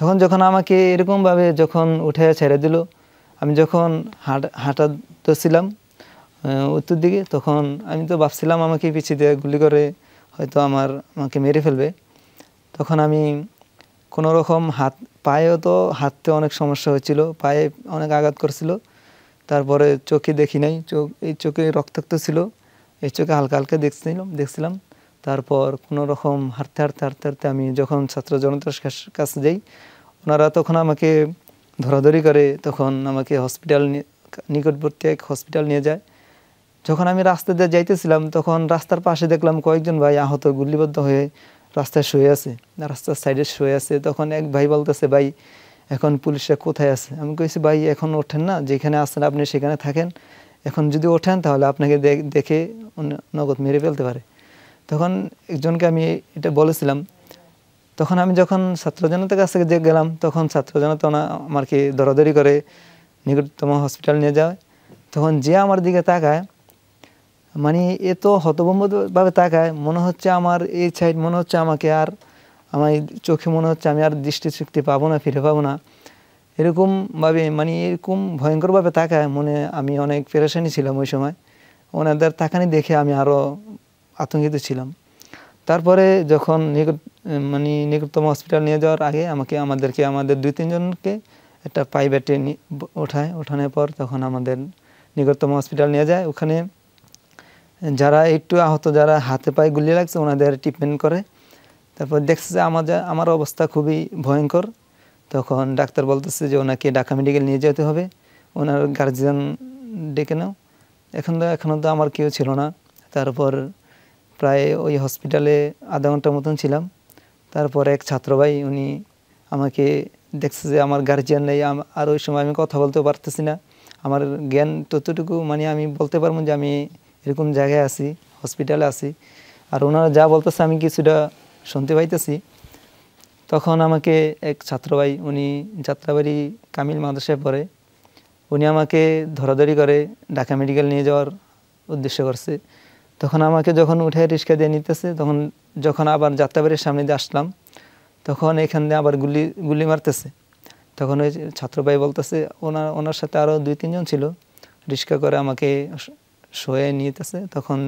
তখন যখন আমাকে এরকমভাবে যখন উঠে ছেড়ে দিল, আমি যখন হাঁটাতেছিলাম উত্তর দিকে, তখন আমি তো ভাবছিলাম আমাকে পিছিয়ে দিয়ে গুলি করে হয়তো আমাকে মেরে ফেলবে। তখন আমি কোনো রকম পায়েও তো হাঁটতে অনেক সমস্যা হচ্ছিল, পায়ে অনেক আঘাত করছিল। তারপরে চোখে দেখি নাই, এই চোখে রক্তাক্ত ছিল, এই চোখে হালকা হালকা দেখছিলাম। তারপর কোনো রকম হাঁটতে আমি যখন ছাত্র জনতার কাছে যাই, ওনারা তখন আমাকে ধরাধরি করে, তখন আমাকে নিকটবর্তী এক হসপিটাল নিয়ে যায়। যখন আমি রাস্তা দিয়ে যাইতেছিলাম, তখন রাস্তার পাশে দেখলাম কয়েকজন ভাই আহত, গুলিবদ্ধ হয়ে রাস্তায় শুয়ে আছে, রাস্তার সাইডে শুয়ে আছে। তখন এক ভাই বলতেছে, ভাই এখন পুলিশরা কোথায় আছে? আমি কইছি, ভাই এখন ওঠেন না, যেখানে আছেন আপনি সেখানে থাকেন, এখন যদি ওঠেন তাহলে আপনাকে দেখে নগদ মেরে ফেলতে পারে। তখন একজনকে আমি এটা বলেছিলাম। তখন আমি যখন ছাত্র জনতার কাছে গেলাম, তখন ছাত্র জনতা আমাকে দরাদরি করে নিকটতম হসপিটাল নিয়ে যায়। তখন যে আমার দিকে তাকায়, মানে এত হতভম্বভাবে তাকায়, মনে হচ্ছে আমার এই সাইড মনে হচ্ছে আমাকে আর আমার চোখে মনে হচ্ছে আমি আর দৃষ্টিশক্তি পাবো না, ফিরে পাবো না, এরকমভাবে মানে এরকম ভয়ঙ্করভাবে তাকায়। আমি অনেক পেরেশানি ছিলাম ওই সময়। ওনাদের তাকানি দেখে আমি আরও আতঙ্কিত ছিলাম। তারপরে যখন নিকটতম হসপিটাল নিয়ে যাওয়ার আগে আমাদেরকে 2-3 জনকে একটা প্রাইভেটে ওঠানোর পর তখন আমাদের নিকটতম হসপিটাল নিয়ে যায়। ওখানে যারা একটু আহত, যারা হাতে পায়ে গুলি লাগছে, ওনাদের ট্রিটমেন্ট করে। তারপর দেখছে যে আমার অবস্থা খুবই ভয়ঙ্কর। তখন ডাক্তার বলতেছে যে ওনাকে ঢাকা মেডিকেল নিয়ে যেতে হবে, ওনার গার্জিয়ান ডেকে নাও। এখনও তো আমার কেউ ছিল না। তারপর প্রায় ওই হসপিটালে আধা ঘন্টার মতন ছিলাম। তারপর এক ছাত্র ভাই, উনি আমাকে দেখছে যে আমার গার্জিয়ান নেই, আর ওই সময় আমি কথা বলতেও পারতেছি না। আমার জ্ঞান ততটুকু, মানে আমি বলতে পারবো যে আমি এরকম জায়গায় আছি, হসপিটালে আছি, আর ওনারা যা বলতেছে আমি কিছুটা শুনতে পাইতেছি। তখন আমাকে এক ছাত্র ভাই, উনি যাত্রাবাড়ি কামিল মাদ্রাসায় পড়ে, উনি আমাকে ধরাধরি করে ঢাকা মেডিকেল নিয়ে যাওয়ার উদ্দেশ্য করছে। তখন আমাকে যখন উঠে রিক্সা দিয়ে নিতেছে, তখন যখন আবার যাত্রাবাড়ির সামনে দিয়ে আসলাম, তখন এখান দিয়ে আবার গুলি মারতেছে। তখন ওই ছাত্র ভাই বলতেছে, ওনার সাথে আরও 2-3 জন ছিল, রিক্সা করে আমাকে শোয়ে নিতেছে। তখন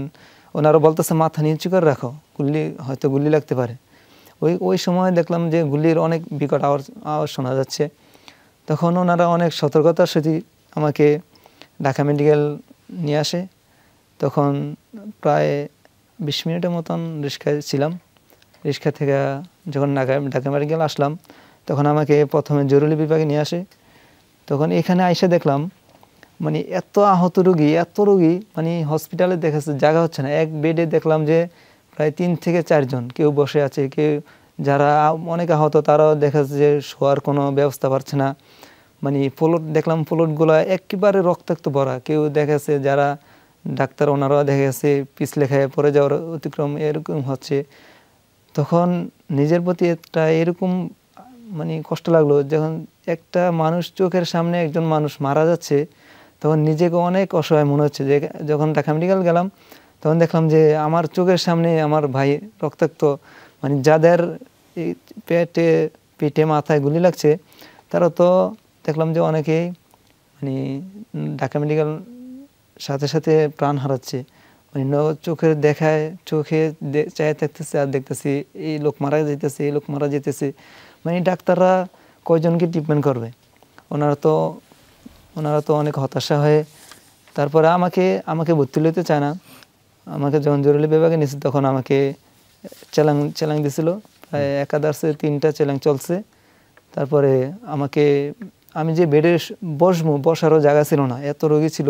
ওনারা বলতেছে, মাথা নিচু করে রাখো, হয়তো গুলি লাগতে পারে। ওই সময় দেখলাম যে গুলির অনেক বিকট আওয়াজ শোনা যাচ্ছে। তখন ওনারা অনেক সতর্কতার সাথে আমাকে ঢাকা মেডিকেল নিয়ে আসে। তখন প্রায় 20 মিনিটের মতন রিক্সায় ছিলাম। রিক্সা থেকে যখন ঢাকা মেডিকেল আসলাম, তখন আমাকে প্রথমে জরুরি বিভাগে নিয়ে আসে। তখন এখানে আইসা দেখলাম, মানে এত আহত রোগী, মানে হসপিটালে দেখাচ্ছে জায়গা হচ্ছে না। এক বেডে দেখলাম যে প্রায় 3 থেকে 4 জন, কেউ বসে আছে, কেউ যারা অনেক আহত তারাও দেখাচ্ছে যে শোয়ার কোনো ব্যবস্থা পাচ্ছে না। মানে প্লটগুলা একেবারে রক্তাক্ত ভরা। কেউ দেখাচ্ছে যারা ডাক্তার, ওনারাও দেখা গেছে পিছলে খেয়ে পড়ে যাওয়ার অতিক্রম এরকম হচ্ছে। তখন নিজের প্রতি একটা এরকম মানে কষ্ট লাগলো, যখন একটা মানুষ চোখের সামনে একজন মানুষ মারা যাচ্ছে, তখন নিজেকে অনেক অসহায় মনে হচ্ছে। যে যখন ঢাকা মেডিকেল গেলাম, তখন দেখলাম যে আমার চোখের সামনে আমার ভাই রক্তাক্ত, মানে যাদের পেটে মাথায় গুলি লাগছে, তারা তো দেখলাম যে অনেকেই মানে ঢাকা মেডিকেল সাথে সাথে প্রাণ হারাচ্ছে। মানে চোখে চায় থাকতেছে, আর দেখতেছি এই লোক মারা যেতেছে। মানে ডাক্তাররা কয়জনকে ট্রিটমেন্ট করবে? ওনারা তো অনেক হতাশা হয়ে তারপরে আমাকে ভর্তি লইতে চায় না। আমাকে যখন জরুরি বিভাগে নিয়েছে, তখন আমাকে চ্যালেঞ্জ দিছিল। প্রায় একাদার্সে 3টা চ্যালেঞ্জ চলছে। তারপরে আমি যে বেডে বসারও জায়গা ছিল না, এত রোগী ছিল।